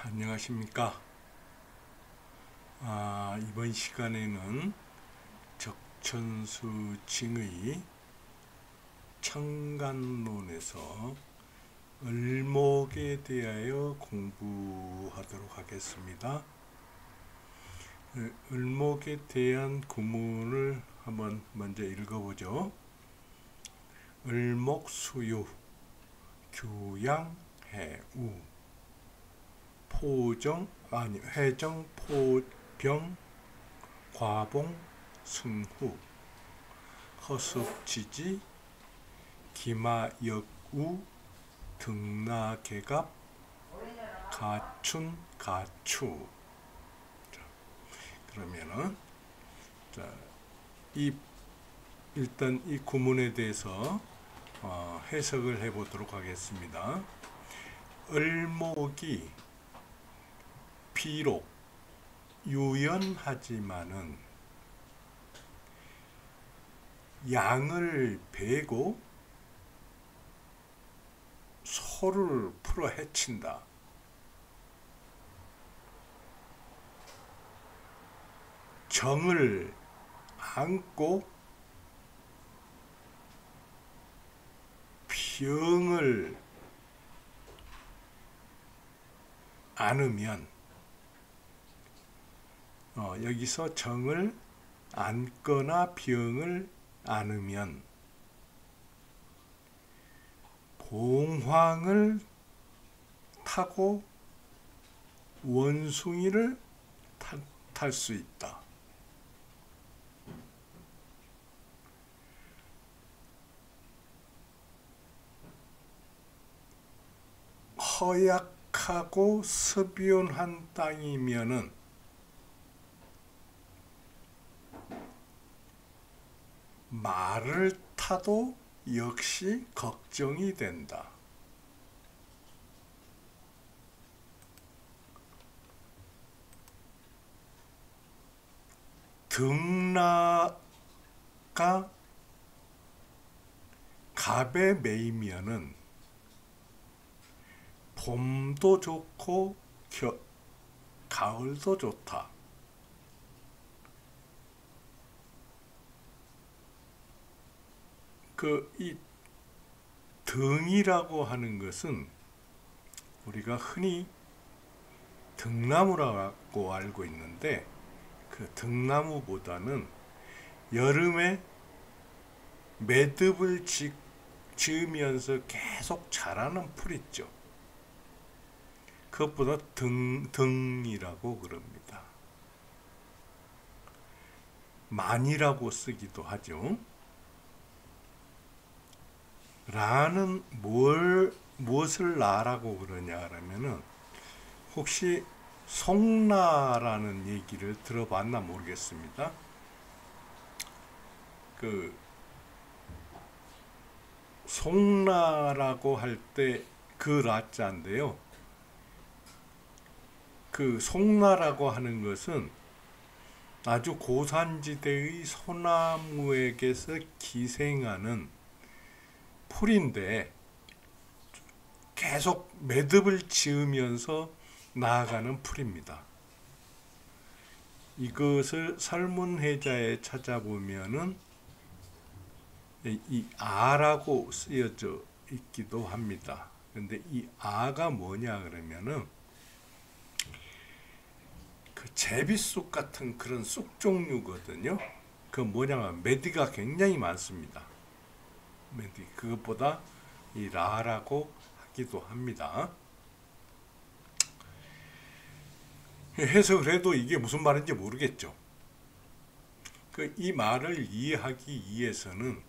안녕하십니까. 이번 시간에는 적천수 징의 청간론에서 을목에 대하여 공부하도록 하겠습니다. 을목에 대한 구문을 한번 먼저 읽어보죠. 을목수유, 규양해우, 회정, 포병, 과봉, 승후, 허습지지, 기마역우, 등나개갑, 가춘, 가추. 그러면은 일단 이 구문에 대해서 해석을 해보도록 하겠습니다. 을목이 비록 유연하지만은 양을 베고 소를 풀어 헤친다. 정을 안고 병을 안으면, 여기서 정을 안거나 병을 안으면 봉황을 타고 원숭이를 탈 수 있다. 허약하고 습연한 땅이면은 말을 타도 역시 걱정이 된다. 등나가 갑에 매이면은 봄도 좋고 가을도 좋다. 이 등이라고 하는 것은 우리가 흔히 등나무라고 알고 있는데, 그 등나무보다는 여름에 매듭을 지으면서 계속 자라는 풀 있죠. 그것보다 등이라고 그럽니다. 만이라고 쓰기도 하죠. 라는 무엇을 나라고 그러냐 그러면은, 혹시 송나라는 얘기를 들어봤나 모르겠습니다. 송나라고 할 때 그 라자인데요. 송나라고 하는 것은 아주 고산지대의 소나무에게서 기생하는 풀인데, 계속 매듭을 지으면서 나아가는 풀입니다. 이것을 설문해자에 찾아보면은 이 아라고 쓰여져 있기도 합니다. 근데 이 아가 뭐냐 그러면은 제비쑥 같은 그런 쑥 종류거든요. 뭐냐면 메디가 굉장히 많습니다. 메디, 그것보다 이 라라고 하기도 합니다. 해석을 해도 이게 무슨 말인지 모르겠죠. 이 말을 이해하기 위해서는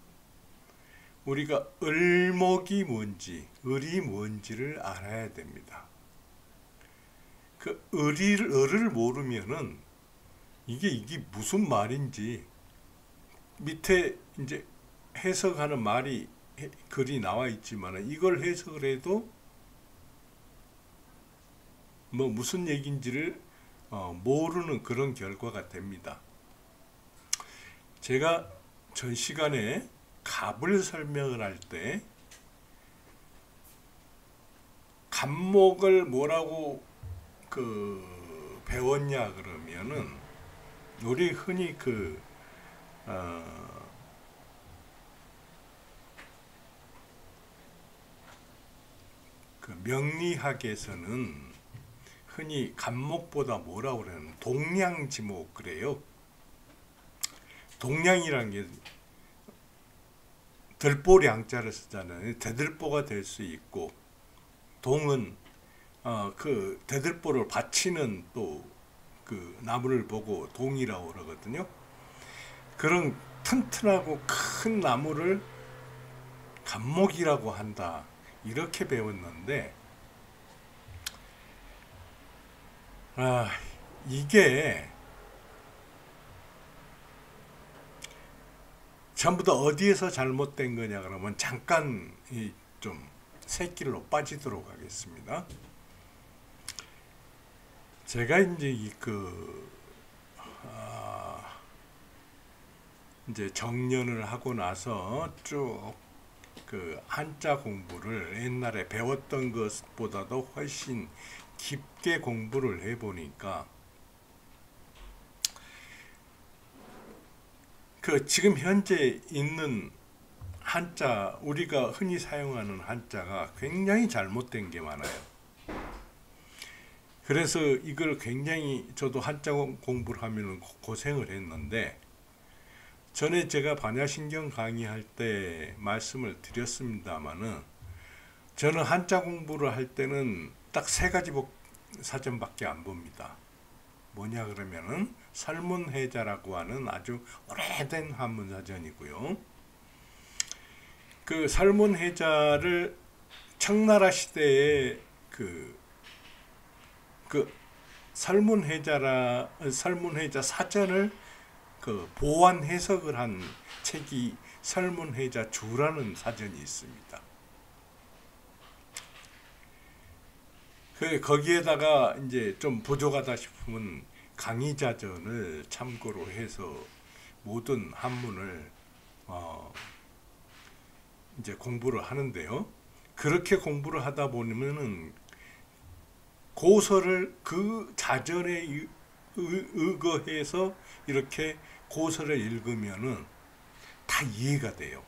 우리가 을목이 뭔지, 을이 뭔지를 알아야 됩니다. 을을 모르면은 이게 무슨 말인지, 밑에 이제 해석하는 말이 글이 나와 있지만 이걸 해석을 해도 무슨 얘기인지를 모르는 그런 결과가 됩니다. 제가 전 시간에 갑을 설명을 할 때 갑목을 뭐라고 배웠냐 그러면은 우리 흔히 명리학에서는 흔히 간목보다 뭐라고 그러냐면 동량지목 그래요. 동량이란 게 들보량자를 쓰잖아요. 대들보가 될 수 있고, 동은 그 대들보를 받치는 또 그 나무를 보고 동이라고 그러거든요. 그런 튼튼하고 큰 나무를 간목이라고 한다. 이렇게 배웠는데, 이게 전부 다 어디에서 잘못된 거냐 그러면 잠깐 좀 새길로 빠지도록 하겠습니다. 제가 이제 이제 정년을 하고 나서 쭉 한자 공부를 옛날에 배웠던 것보다도 훨씬 깊게 공부를 해보니까 지금 현재 있는 한자, 우리가 흔히 사용하는 한자가 굉장히 잘못된 게 많아요. 그래서 이걸 굉장히 저도 한자 공부를 하면 고생을 했는데, 전에 제가 반야신경 강의할 때 말씀을 드렸습니다마는, 저는 한자 공부를 할 때는 딱 3가지 사전밖에 안 봅니다. 뭐냐 그러면은 설문해자라고 하는 아주 오래된 한문사전이고요. 그 설문해자를 청나라 시대에 설문해자 사전을 보완 해석을 한 책이 설문해자 주라는 사전이 있습니다. 거기에다가 이제 좀 부족하다 싶으면 강의자전을 참고로 해서 모든 한문을 이제 공부를 하는데요. 그렇게 공부를 하다 보면은 고서를 그 자전에 의거해서 이렇게 고서를 읽으면은 다 이해가 돼요.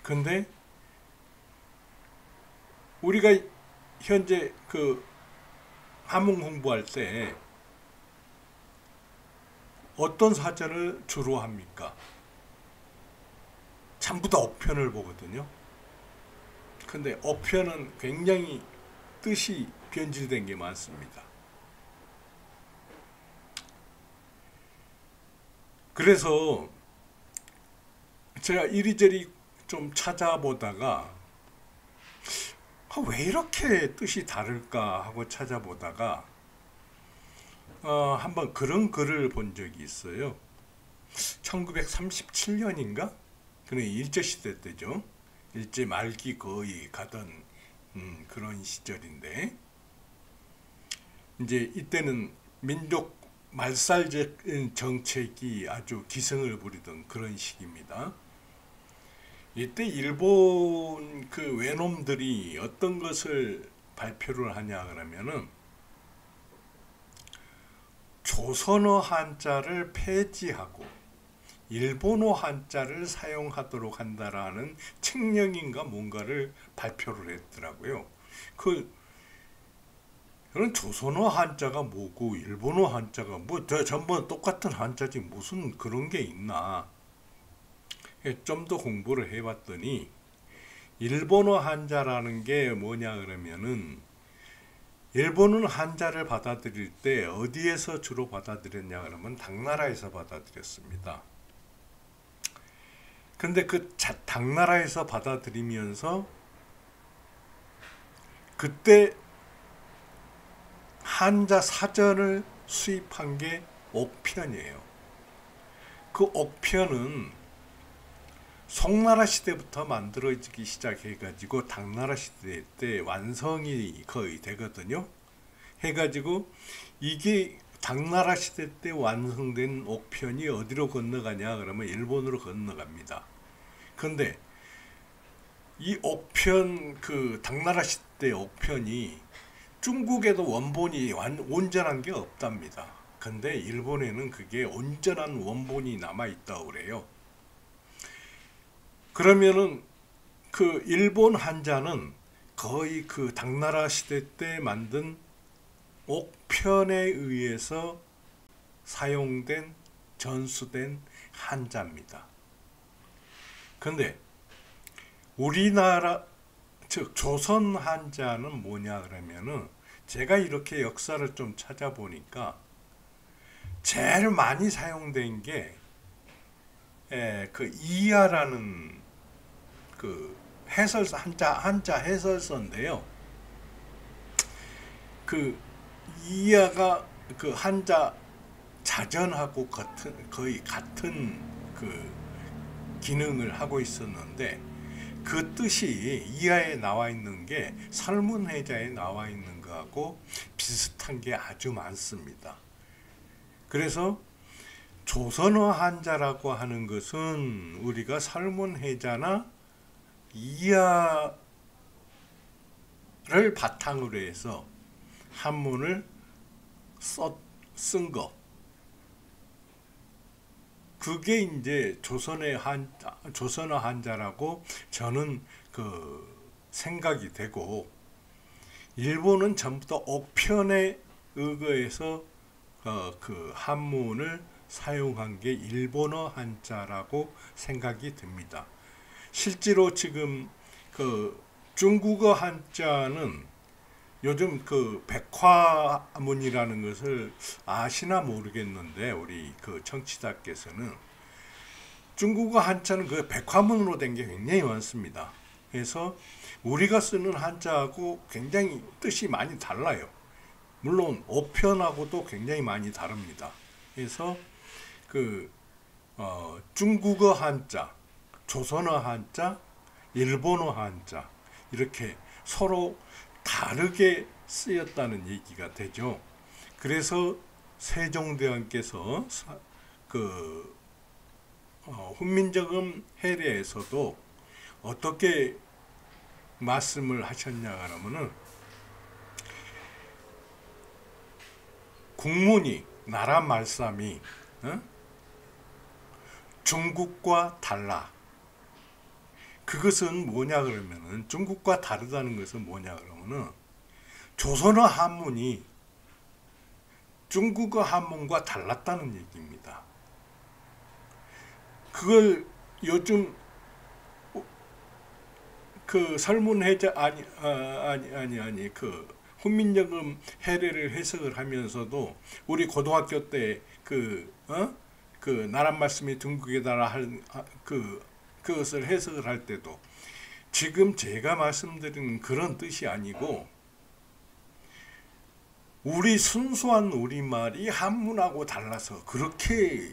근데 우리가 현재 한문 공부할 때 어떤 사전을 주로 합니까? 전부 다 어편을 보거든요. 근데 어편은 굉장히 뜻이 변질된 게 많습니다. 그래서 제가 이리저리 좀 찾아보다가 왜 이렇게 뜻이 다를까 하고 찾아보다가 한번 그런 글을 본 적이 있어요. 1937년인가? 그네 일제시대 때죠. 일제 말기 거의 가던 그런 시절인데, 이제 이때는 민족 말살 정책이 아주 기승을 부리던 그런 시기입니다. 이때 일본 외놈들이 어떤 것을 발표를 하냐 그러면은 조선어 한자를 폐지하고 일본어 한자를 사용하도록 한다라는 칙령인가 뭔가를 발표를 했더라고요. 그런 조선어 한자가 뭐고 일본어 한자가 전부 똑같은 한자지 무슨 그런 게 있나. 좀 더 공부를 해봤더니 일본어 한자라는 게 뭐냐 그러면은, 일본은 한자를 받아들일 때 어디에서 주로 받아들였냐 그러면 당나라에서 받아들였습니다. 근데 당나라에서 받아들이면서 그때 한자 사전을 수입한 게 옥편이에요. 그 옥편은 송나라 시대부터 만들어지기 시작해가지고 당나라 시대 때 완성이 거의 되거든요. 해가지고 이게 당나라 시대 때 완성된 옥편이 어디로 건너가냐 그러면 일본으로 건너갑니다. 근데 이 옥편, 당나라 시대 옥편이 중국에도 원본이 온전한 게 없답니다. 근데 일본에는 그게 온전한 원본이 남아 있다고 그래요. 그러면은 그 일본 한자는 거의 그 당나라 시대 때 만든 옥편에 의해서 사용된 전수된 한자입니다. 근데 우리나라 즉 조선 한자는 뭐냐 그러면은 제가 이렇게 역사를 좀 찾아보니까 제일 많이 사용된 게 그 이하라는 그 해설서 한자 해설서인데요. 그 이하가 그 한자 자전하고 거의 같은 그 기능을 하고 있었는데 그 뜻이 이하에 나와 있는 게 설문해자에 나와 있는 거하고 비슷한 게 아주 많습니다. 그래서 조선어 한자라고 하는 것은 우리가 설문해자나 이하를 바탕으로 해서 한문을 쓴 거. 그게 이제 조선어 한자라고 저는 그 생각이 되고, 일본은 전부 다 옥편에 의거해서 그 한문을 사용한 게 일본어 한자라고 생각이 듭니다. 실제로 지금 그 중국어 한자는 요즘 그 백화문이라는 것을 아시나 모르겠는데, 우리 그 청취자께서는 중국어 한자는 그 백화문으로 된 게 굉장히 많습니다. 그래서 우리가 쓰는 한자하고 굉장히 뜻이 많이 달라요. 물론 옥편하고도 굉장히 많이 다릅니다. 그래서 그 중국어 한자, 조선어 한자, 일본어 한자 이렇게 서로 다르게 쓰였다는 얘기가 되죠. 그래서 세종대왕께서 그 훈민정음 해례에서도 어떻게 말씀을 하셨냐 하면은, 국문이 나라 말씀이 중국과 달라. 그것은 뭐냐 그러면은, 중국과 다르다는 것은 뭐냐 그러면은 조선어 한문이 중국어 한문과 달랐다는 얘기입니다. 그걸 요즘 그 설문해자 아니 그 훈민정음 해례를 해석을 하면서도 우리 고등학교 때 그 나라 말씀이 중국에 달아 할 그것을 해석을 할 때도 지금 제가 말씀드리는 그런 뜻이 아니고, 우리 순수한 우리말이 한문하고 달라서 그렇게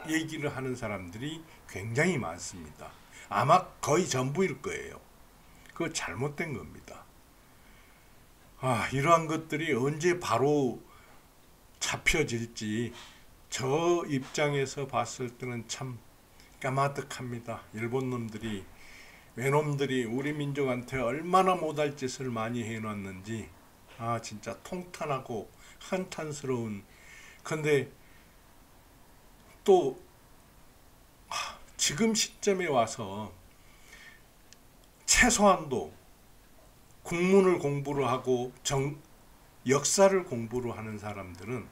얘기를 하는 사람들이 굉장히 많습니다. 아마 거의 전부일 거예요. 그거 잘못된 겁니다. 이러한 것들이 언제 바로 잡혀질지 저 입장에서 봤을 때는 참 까마득합니다. 일본 놈들이, 외놈들이 우리 민족한테 얼마나 못할 짓을 많이 해놨는지 진짜 통탄하고 한탄스러운. 근데 또 지금 시점에 와서 최소한도 국문을 공부를 하고 역사를 공부를 하는 사람들은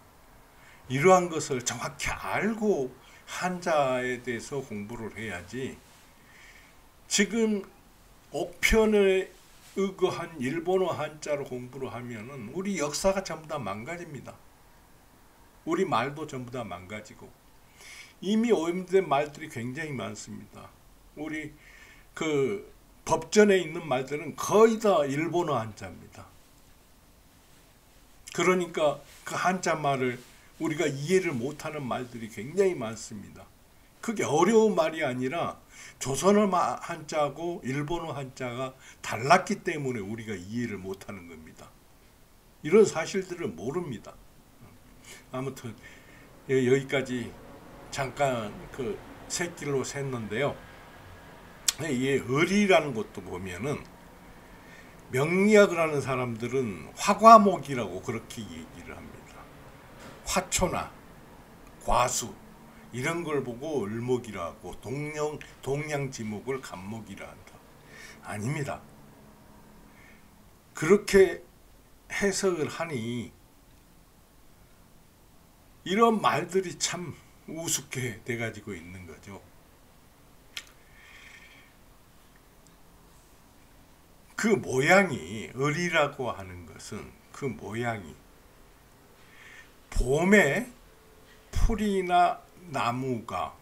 이러한 것을 정확히 알고 한자에 대해서 공부를 해야지, 지금 옥편에 의거한 일본어 한자로 공부를 하면은 우리 역사가 전부 다 망가집니다. 우리 말도 전부 다 망가지고, 이미 오염된 말들이 굉장히 많습니다. 우리 그 법전에 있는 말들은 거의 다 일본어 한자입니다. 그러니까 그 한자 말을 우리가 이해를 못하는 말들이 굉장히 많습니다. 그게 어려운 말이 아니라 조선어 한자하고 일본어 한자가 달랐기 때문에 우리가 이해를 못하는 겁니다. 이런 사실들을 모릅니다. 아무튼 여기까지 잠깐 그 새길로 샜는데요. 이 을이라는 것도 보면은 명리학을 하는 사람들은 화과목이라고 그렇게 얘기를 합니다. 화초나 과수 이런 걸 보고 을목이라 하고 동양지목을 간목이라 한다. 아닙니다. 그렇게 해석을 하니 이런 말들이 참 우습게 돼가지고 있는 거죠. 그 모양이 을이라고 하는 것은 그 모양이 봄에 풀이나 나무가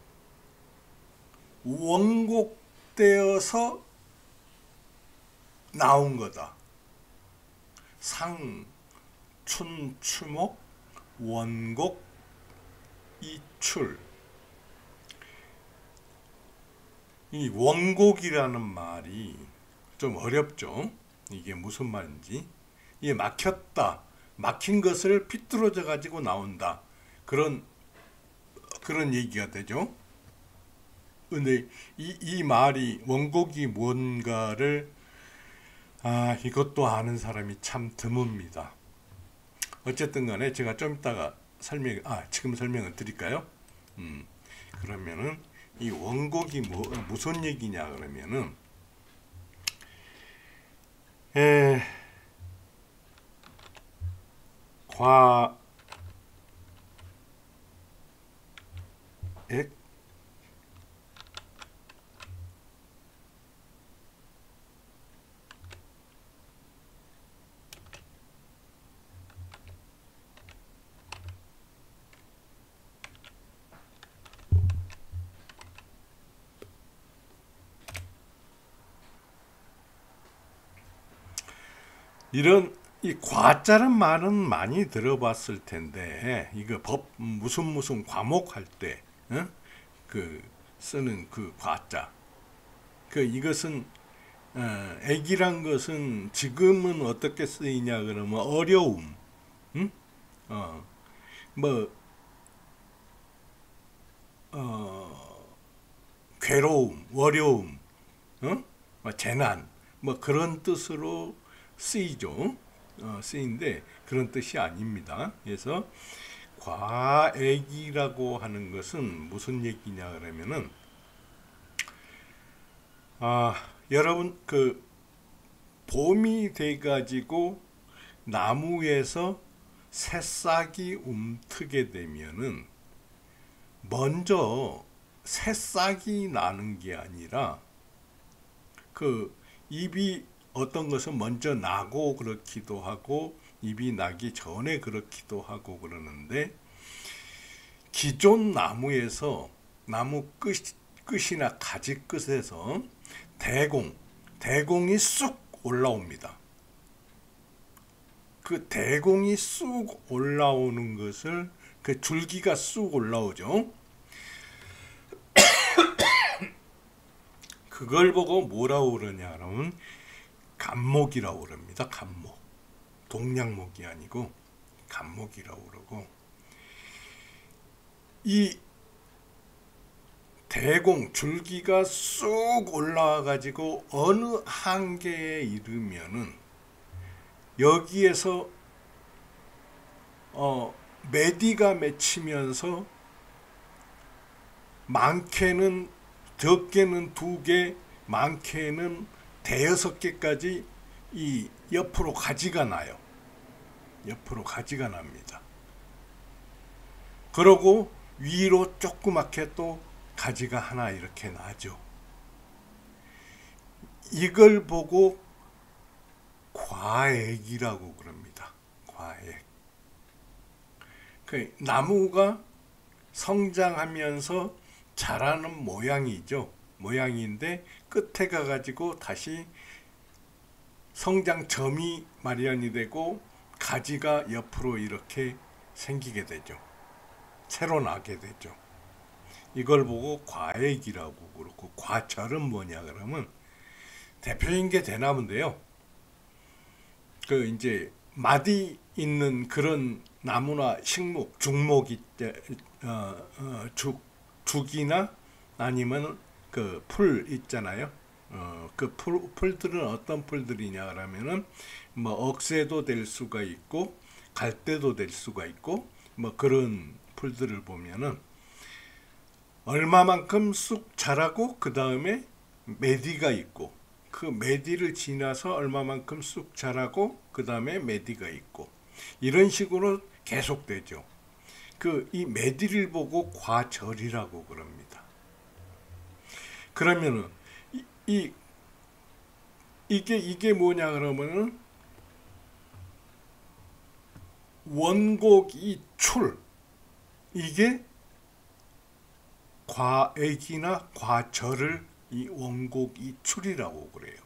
원곡되어서 나온 거다. 상, 춘, 추목, 원곡, 이출. 이 원곡이라는 말이 좀 어렵죠. 이게 무슨 말인지. 이게 막혔다. 막힌 것을 삐뚤어져 가지고 나온다. 그런 얘기가 되죠. 근데 이 말이 원곡이 뭔가를 이것도 아는 사람이 참 드뭅니다. 어쨌든 간에 제가 좀 이따가 지금 설명을 드릴까요? 그러면은 이 원곡이 무슨 얘기냐 그러면은 과액 이런 이 과자란 말은 많이 들어봤을 텐데 이거 법 무슨 과목 할 때 그 쓰는 그 과자 이것은 액이란 것은 지금은 어떻게 쓰이냐 그러면 어려움 괴로움 어려움 재난 그런 뜻으로 쓰이죠. 쓰인데 그런 뜻이 아닙니다. 그래서 과액이라고 하는 것은 무슨 얘기냐 그러면은 여러분 그 봄이 돼 가지고 나무에서 새싹이 움트게 되면은 먼저 새싹이 나는 게 아니라 그 잎이 어떤 것은 먼저 나고 그렇기도 하고 잎이 나기 전에 그렇기도 하고 그러는데 기존 나무에서 나무 끝이나 가지 끝에서 대공이 쑥 올라옵니다. 그 대공이 쑥 올라오는 것을 그 줄기가 쑥 올라오죠. 그걸 보고 뭐라고 그러냐 그러면 간목이라고 그럽니다. 간목. 동양목이 아니고 간목이라고 그러고 이 대공 줄기가 쑥 올라와 가지고 어느 한계에 이르면은 여기에서 매디가 맺히면서 많게는 적게는 2개 많게는 대여섯 개까지 이 옆으로 가지가 나요. 옆으로 가지가 납니다. 그러고 위로 조그맣게 또 가지가 하나 이렇게 나죠. 이걸 보고 과액이라고 그럽니다. 과액. 그 나무가 성장하면서 자라는 모양이죠. 모양인데 끝에 가가지고 다시 성장점이 마련이 되고 가지가 옆으로 이렇게 생기게 되죠. 새로 나게 되죠. 이걸 보고 과액이라고 그렇고 과철은 뭐냐 그러면 대표적인 게 대나무인데요. 그 이제 마디 있는 그런 나무나 식목, 죽목이 죽이나 아니면 그 풀 있잖아요. 그 풀들은 어떤 풀들이냐 그러면은 뭐 억새도 될 수가 있고 갈대도 될 수가 있고 뭐 그런 풀들을 보면은 얼마만큼 쑥 자라고 그 다음에 매디가 있고 그 매디를 지나서 얼마만큼 쑥 자라고 그 다음에 매디가 있고 이런 식으로 계속되죠. 그 이 매디를 보고 과절이라고 그럽니다. 그러면은 이게 뭐냐 그러면은 원곡이 출 이게 과액이나 과절을 이 원곡이 출이라고 그래요.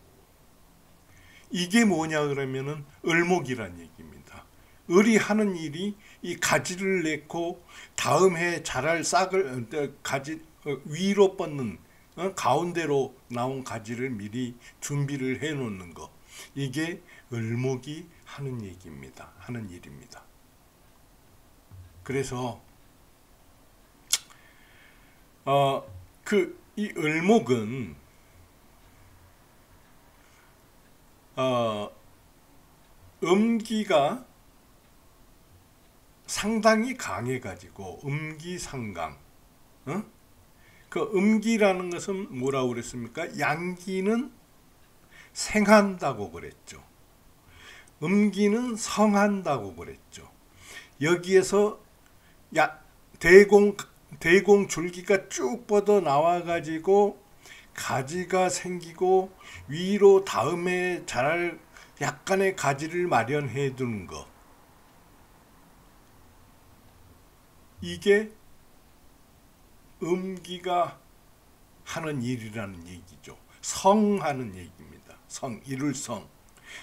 이게 뭐냐 그러면은 을목이란 얘기입니다. 을이 하는 일이 이 가지를 내고 다음 해 자랄 싹을 가지 위로 뻗는 가운데로 나온 가지를 미리 준비를 해 놓는 거. 이게 을목이 하는 얘기입니다. 하는 일입니다. 그래서 이 을목은 음기가 상당히 강해가지고 음기상강. 그 음기라는 것은 뭐라고 그랬습니까? 양기는 생한다고 그랬죠. 음기는 성한다고 그랬죠. 여기에서 대공 줄기가 쭉 뻗어 나와 가지고 가지가 생기고 위로 다음에 자랄 약간의 가지를 마련해 두는 거. 이게 음기가 하는 일이라는 얘기죠. 성하는 얘기입니다. 일울성.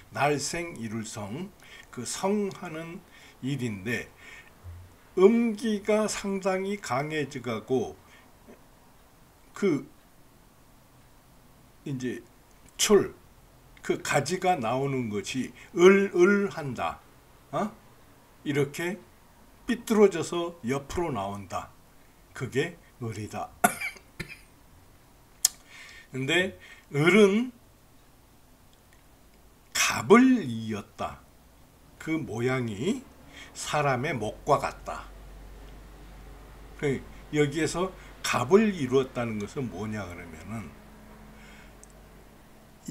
날생 일울성. 그 성하는 일인데 음기가 상당히 강해져가고 이제 그 가지가 나오는 것이 을한다. 이렇게 삐뚤어져서 옆으로 나온다. 그게 을이다. 근데 을은 갑을 이었다. 그 모양이 사람의 목과 같다. 여기에서 갑을 이루었다는 것은 뭐냐 그러면은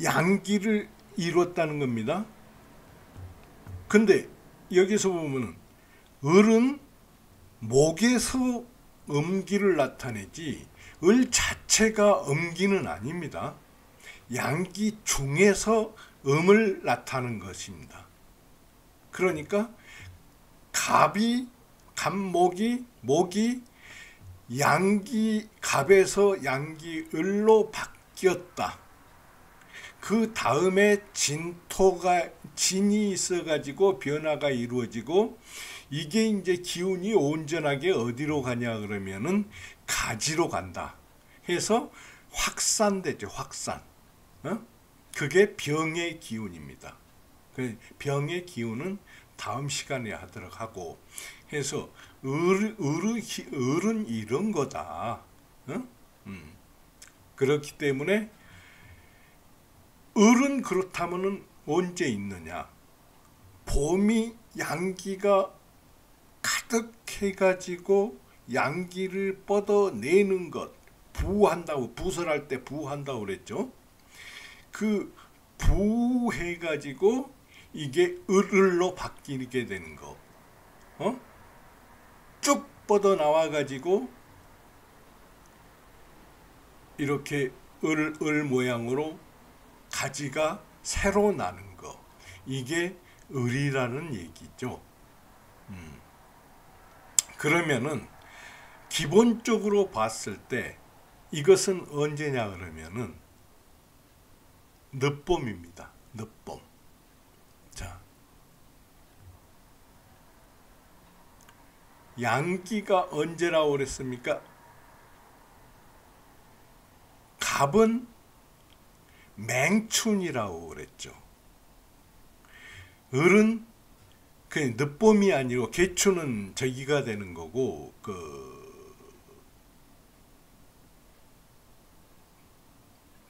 양기를 이루었다는 겁니다. 근데 여기서 보면은 을은 목에서 음기를 나타내지 을 자체가 음기는 아닙니다. 양기 중에서 음을 나타내는 것입니다. 그러니까 목이 양기 갑에서 양기 을로 바뀌었다. 그 다음에 진이 있어가지고 변화가 이루어지고 이게 이제 기운이 온전하게 어디로 가냐 그러면은 가지로 간다. 해서 확산되죠. 확산. 그게 병의 기운입니다. 병의 기운은 다음 시간에 하도록 하고 해서 을은 이런 거다. 그렇기 때문에 을은 그렇다면은 언제 있느냐? 봄이 양기가 가득해가지고 양기를 뻗어내는 것, 부설할 때 부한다고 그랬죠. 그 부해가지고 이게 을로 바뀌게 되는 거. 쭉 뻗어 나와가지고 이렇게 을 모양으로 가지가 새로 나는 거. 이게 을이라는 얘기죠. 그러면은 기본적으로 봤을 때 이것은 언제냐 그러면은 늦봄입니다. 늦봄. 자, 양기가 언제라고 그랬습니까? 갑은 맹춘이라고 그랬죠. 을은 그 늦봄이 아니고 개춘은 저기가 되는 거고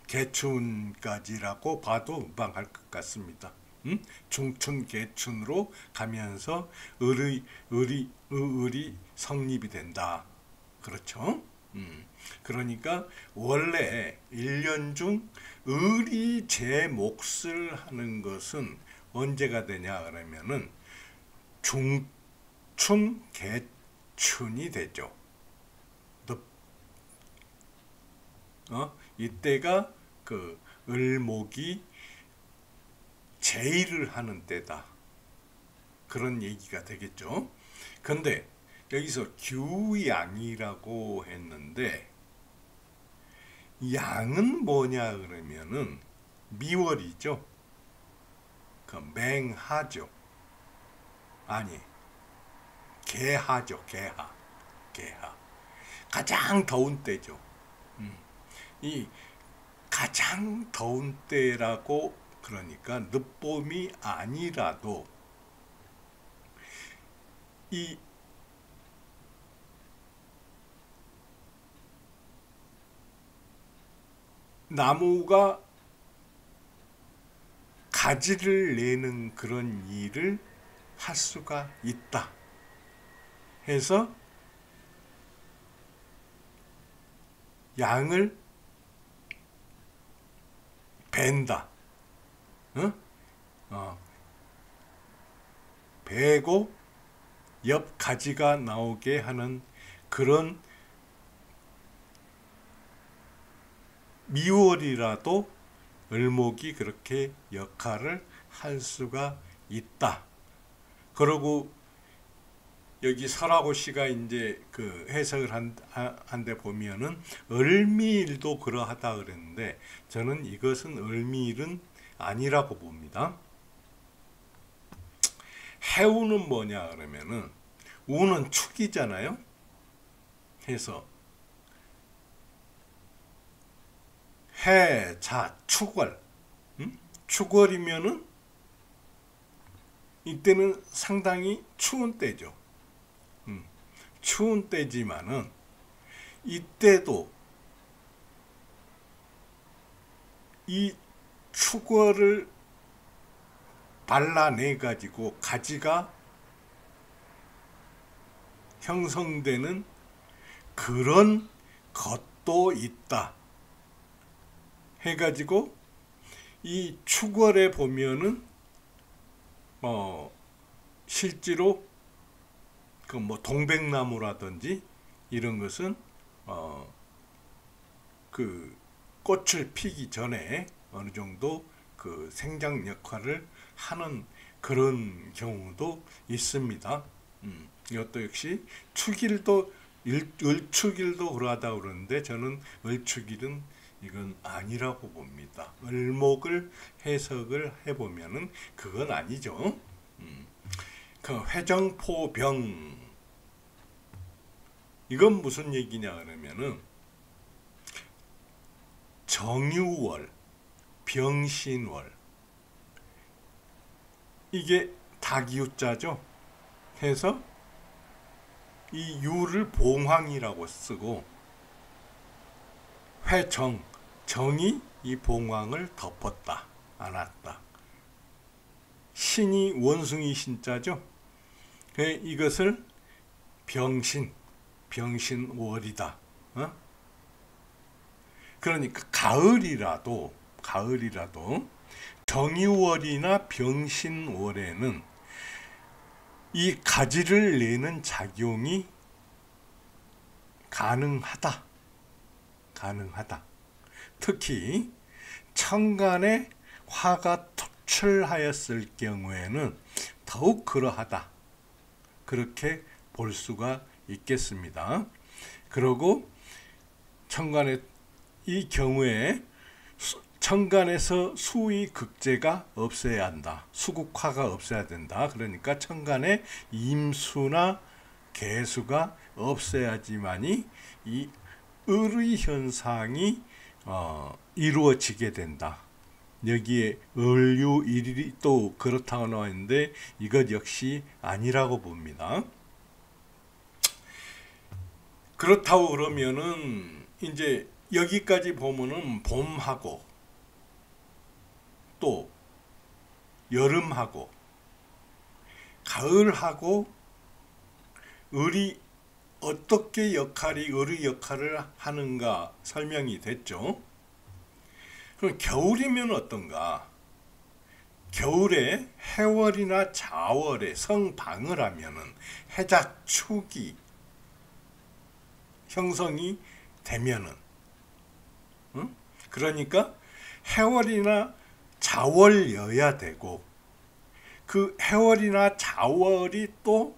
개춘까지라고 봐도 무방할 것 같습니다. 중춘 개춘으로 가면서 을이 성립이 된다. 그렇죠? 그러니까 원래 1년 중 을이 제 몫을 하는 것은 언제가 되냐 그러면은 중춘 개춘이 되죠. 이때가 그 을목이 제의를 하는 때다. 그런 얘기가 되겠죠. 근데 여기서 규양이라고 했는데 양은 뭐냐 그러면은 미월이죠. 그 맹하죠. 아니 개하죠. 개하. 가장 더운 때죠. 이 가장 더운 때라고 그러니까 늦봄이 아니라도 이 나무가 가지를 내는 그런 일을 할 수가 있다 해서 양을 벤다. 베고 옆 가지가 나오게 하는 그런 미월이라도 을목이 그렇게 역할을 할 수가 있다. 그러고 여기 설하고 씨가 이제 그 해석을 한데 보면은 을미일도 그러하다 그랬는데 저는 이것은 을미일은 아니라고 봅니다. 해우는 뭐냐 그러면은 우는 축이잖아요. 해서 해, 자, 축월. 축월이면은 이때는 상당히 추운 때죠. 추운 때지만은 이때도 이 축월을 발라내 가지고 가지가 형성되는 그런 것도 있다 해가지고 이 축월에 보면은 실제로 그 뭐 동백나무라든지 이런 것은 그 꽃을 피기 전에 어느 정도 그 생장 역할을 하는 그런 경우도 있습니다. 이것도 역시 축일도 을축일도 그러하다 그러는데 저는 을축일은 이건 아니라고 봅니다. 을목을 해석을 해보면은 그건 아니죠. 그 회정포병 이건 무슨 얘기냐 그러면은 정유월, 병신월 이게 닭유자죠. 해서 이 유를 봉황이라고 쓰고 회정, 정이 이 봉황을 덮었다, 안았다. 신이 원숭이 신자죠. 이것을 병신월이다. 그러니까 가을이라도 정유월이나 병신월에는 이 가지를 내는 작용이 가능하다. 특히 천간에 화가 투출하였을 경우에는 더욱 그러하다. 그렇게 볼 수가 있겠습니다. 그리고 천간에 이 경우에 천간에서 수의 극제가 없어야 한다. 수국화가 없어야 된다. 그러니까 천간에 임수나 개수가 없어야지만이 이 을의 현상이 이루어지게 된다. 여기에 을유일이 또 그렇다고 나와 있는데 이것 역시 아니라고 봅니다. 그렇다고 그러면은 이제 여기까지 보면은 봄하고 또 여름하고 가을하고 을이 어떻게 을의 역할을 하는가 설명이 됐죠. 그럼 겨울이면 어떤가? 겨울에 해월이나 자월에 성방을 하면은 해자축이 형성이 되면은, 응? 그러니까 해월이나 자월여야 되고, 그 해월이나 자월이 또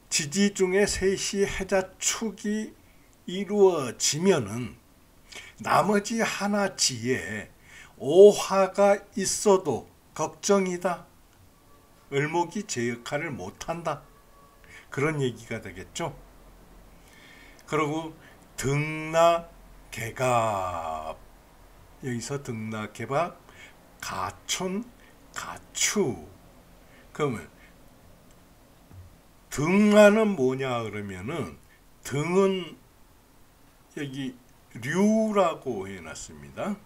지지 중에 셋이 해자축이 이루어지면은 나머지 하나 지에 오화가 있어도 걱정이다. 을목이 제 역할을 못한다. 그런 얘기가 되겠죠. 그리고 등나 개갑, 여기서 등나 개갑, 가촌 가추. 그러면 등하는 뭐냐 그러면은, 등은 여기 류라고 해놨습니다.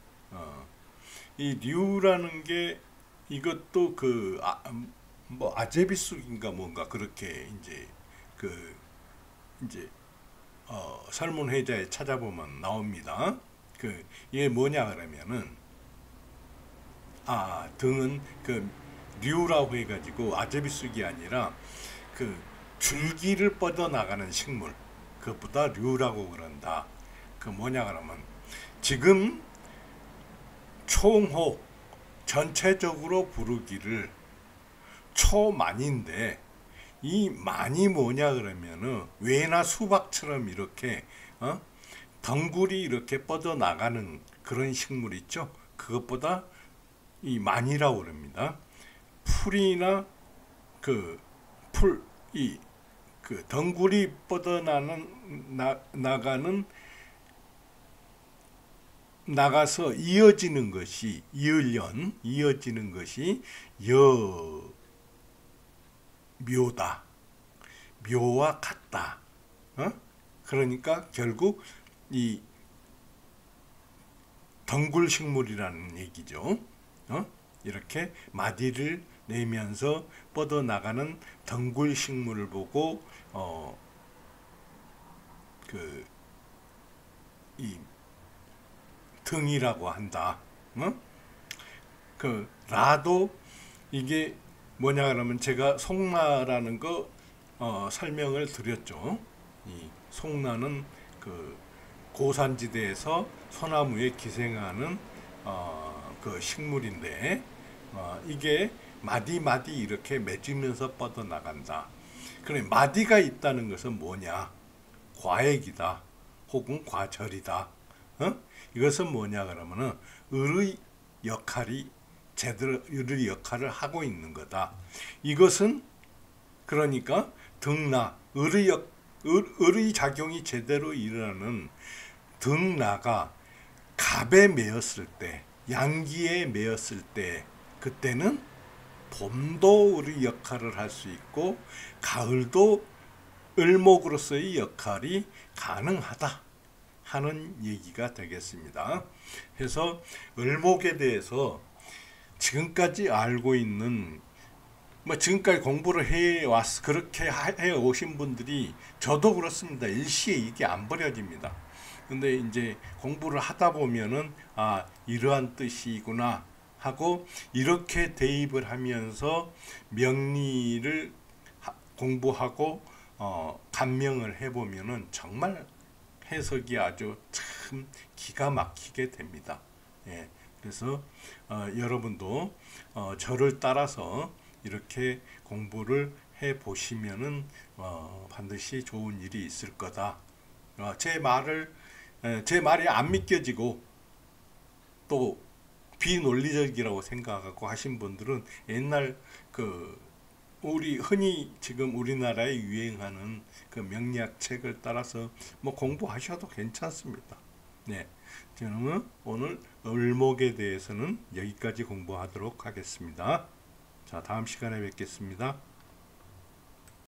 이 류라는 게 이것도 뭐 아제비쑥인가 뭔가 그렇게 이제 설문회자에 찾아보면 나옵니다. 이게 뭐냐 그러면은, 등은 류라고 해가지고 아제비쑥이 아니라 줄기를 뻗어나가는 식물, 그것보다 류라고 그런다. 뭐냐 그러면, 지금 총호 전체적으로 부르기를 초만인데, 이 만이 뭐냐 그러면은 외나 수박처럼 이렇게 덩굴이 이렇게 뻗어나가는 그런 식물 있죠. 그것보다 이 만이라고 그럽니다. 풀이나 덩굴이 나가서 이어지는 것이 이어지는 것이 묘다. 묘와 같다. 그러니까 결국 이 덩굴 식물이라는 얘기죠. 이렇게 마디를 내면서 뻗어나가는 덩굴 식물을 보고 이 등이라고 한다. 라도 이게 뭐냐 그러면, 제가 송나라는 거 설명을 드렸죠. 이 송나는 고산지대에서 소나무에 기생하는 식물인데, 이게 마디 이렇게 맺으면서 뻗어나간다. 그래, 마디가 있다는 것은 뭐냐? 과액이다. 혹은 과절이다. 이것은 뭐냐 그러면은 을의 역할이 제대로 을의 역할을 하고 있는 거다. 이것은 그러니까 등나, 을의 작용이 제대로 일어나는 등나가 갑에 매었을 때, 양기에 매었을 때, 그때는 봄도 을의 역할을 할 수 있고 가을도 을목으로서의 역할이 가능하다 하는 얘기가 되겠습니다. 그래서 을목에 대해서 지금까지 알고 있는, 지금까지 공부를 그렇게 해 오신 분들이, 저도 그렇습니다. 일시에 이게 안 버려집니다. 근데 이제 공부를 하다 보면은 이러한 뜻이구나 하고, 이렇게 대입을 하면서 명리를 공부하고 감명을 해보면은 정말 해석이 아주 참 기가 막히게 됩니다. 예, 그래서 여러분도 저를 따라서 이렇게 공부를 해 보시면은 반드시 좋은 일이 있을 거다. 제 말이 안 믿겨지고 또 비논리적이라고 생각하고 하신 분들은 옛날 흔히 지금 우리나라에 유행하는 명리학 책을 따라서 공부하셔도 괜찮습니다. 네, 저는 오늘 을목에 대해서는 여기까지 공부하도록 하겠습니다. 자, 다음 시간에 뵙겠습니다.